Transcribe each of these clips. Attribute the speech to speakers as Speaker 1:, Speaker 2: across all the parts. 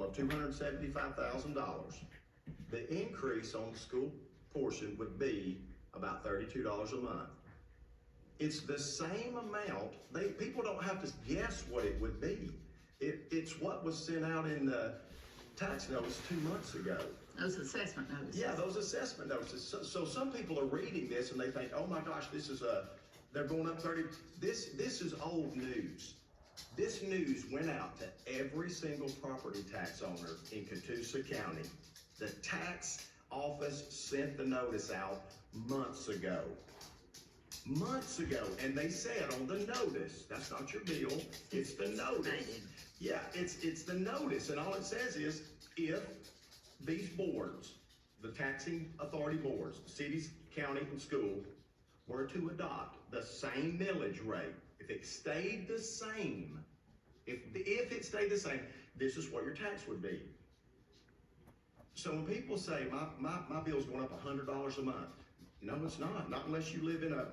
Speaker 1: of $275,000. The increase on the school portion would be about $32 a month. It's the same amount. People don't have to guess what it would be. It's what was sent out in the tax notice 2 months ago.
Speaker 2: Those assessment notices.
Speaker 1: Yeah, those assessment notices. So some people are reading this and they think, oh my gosh, they're going up 30. This is old news. This news went out to every single property tax owner in Catoosa County. The tax office sent the notice out months ago. Months ago, and they said on the notice, that's not your bill, it's the notice. Yeah, it's the notice, and all it says is, if these boards, the taxing authority boards, cities, county, and school, were to adopt the same millage rate, if it stayed the same, if it stayed the same, this is what your tax would be. So when people say, my bill's going up $100 a month, no, it's not unless you live in a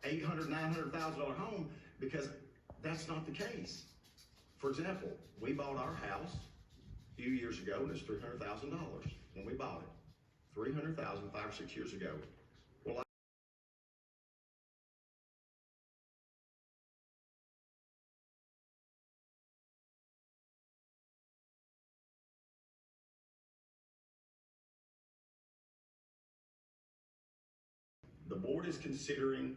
Speaker 1: $800,000, $900,000 home, because that's not the case. For example, we bought our house a few years ago, and it's $300,000 when we bought it. $300,000 5 or 6 years ago. Well, the board is considering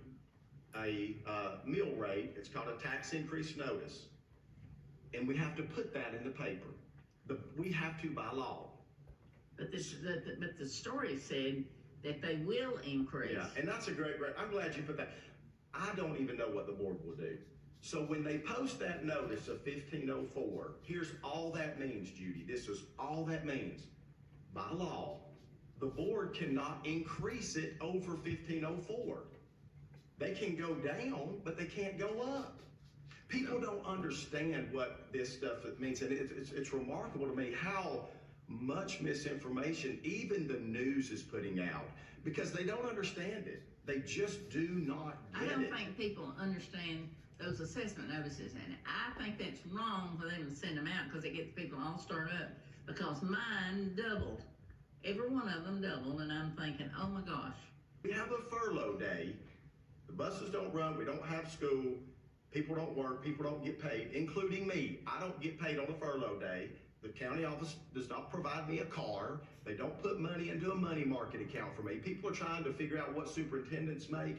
Speaker 1: a mill rate. It's called a tax increase notice. And we have to put that in the paper. We have to by law.
Speaker 2: But the story said that they will increase.
Speaker 1: Yeah, and that's a great, I'm glad you put that. I don't even know what the board will do. So when they post that notice of 1504, here's all that means, Judy. This is all that means. By law, the board cannot increase it over 1504. They can go down, but they can't go up. People don't understand what this stuff means, and it's remarkable to me how much misinformation even the news is putting out, because they don't understand it. They just do not get it.
Speaker 2: I don't think people understand those assessment notices, and I think that's wrong for them to send them out, because it gets people all stirred up, because mine doubled. Every one of them doubled, and I'm thinking, oh my gosh.
Speaker 1: We have a furlough day. The buses don't run. We don't have school. People don't work. People don't get paid, including me. I don't get paid on a furlough day. The county office does not provide me a car. They don't put money into a money market account for me. People are trying to figure out what superintendents make.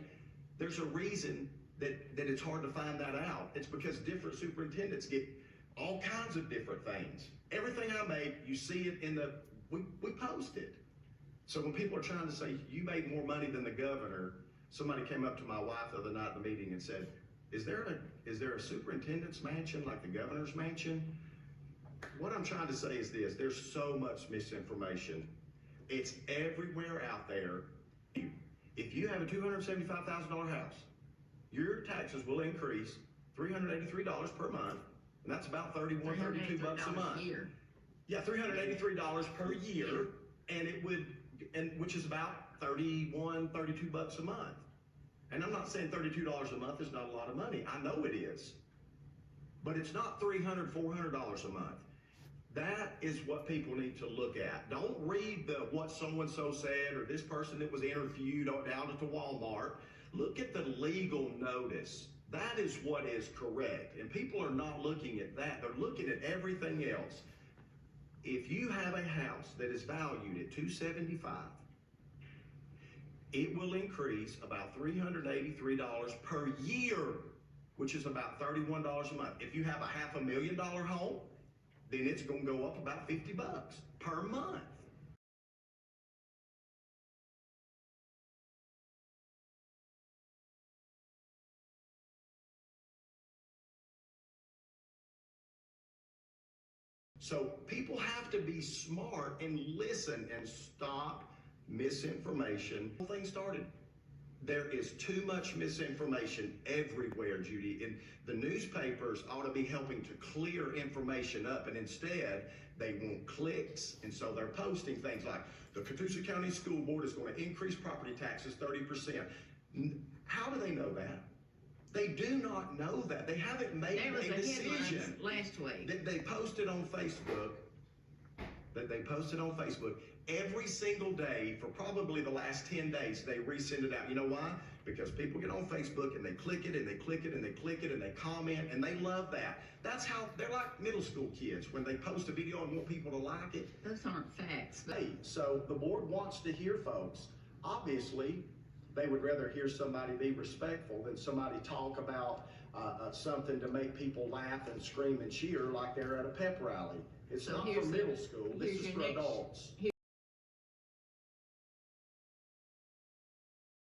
Speaker 1: There's a reason that it's hard to find that out. It's because different superintendents get all kinds of different things. Everything I make, you see it in we post it. So when people are trying to say, you made more money than the governor, somebody came up to my wife the other night at the meeting and said, is there a superintendent's mansion like the governor's mansion? What I'm trying to say is this: there's so much misinformation. It's everywhere out there. If you have a $275,000 house, your taxes will increase $383 per month, and that's about $31, $32 a month.
Speaker 2: Year.
Speaker 1: Yeah, $383 per year, and which is about $31, $32 a month. And I'm not saying $32 a month is not a lot of money. I know it is. But it's not $300, $400 a month. That is what people need to look at. Don't read what so-and-so said or this person that was interviewed down at the Walmart. Look at the legal notice. That is what is correct. And people are not looking at that. They're looking at everything else. If you have a house that is valued at $275,000, it will increase about $383 per year, which is about $31 a month. If you have a $500,000 home, then it's going to go up about $50 per month. So people have to be smart and listen and stop misinformation. The whole thing started. There is too much misinformation everywhere, Judy, and the newspapers ought to be helping to clear information up, and instead they want clicks, and so they're posting things like the Catoosa County School Board is going to increase property taxes 30%. How do they know that? They do not know that. They haven't made
Speaker 2: There was
Speaker 1: a
Speaker 2: a
Speaker 1: decision.
Speaker 2: headline last week.
Speaker 1: They posted on Facebook, every single day for probably the last 10 days, they resend it out. You know why? Because people get on Facebook and they click it and they click it and they click it and they comment and they love that. That's how, they're like middle school kids when they post a video and want people to like it.
Speaker 2: Those aren't facts. But
Speaker 1: Hey, so the board wants to hear folks. Obviously, they would rather hear somebody be respectful than somebody talk about something to make people laugh and scream and cheer like they're at a pep rally. It's
Speaker 2: So
Speaker 1: not for
Speaker 2: here's the-
Speaker 1: middle school, this
Speaker 2: here's
Speaker 1: is
Speaker 2: your
Speaker 1: for
Speaker 2: next-
Speaker 1: adults.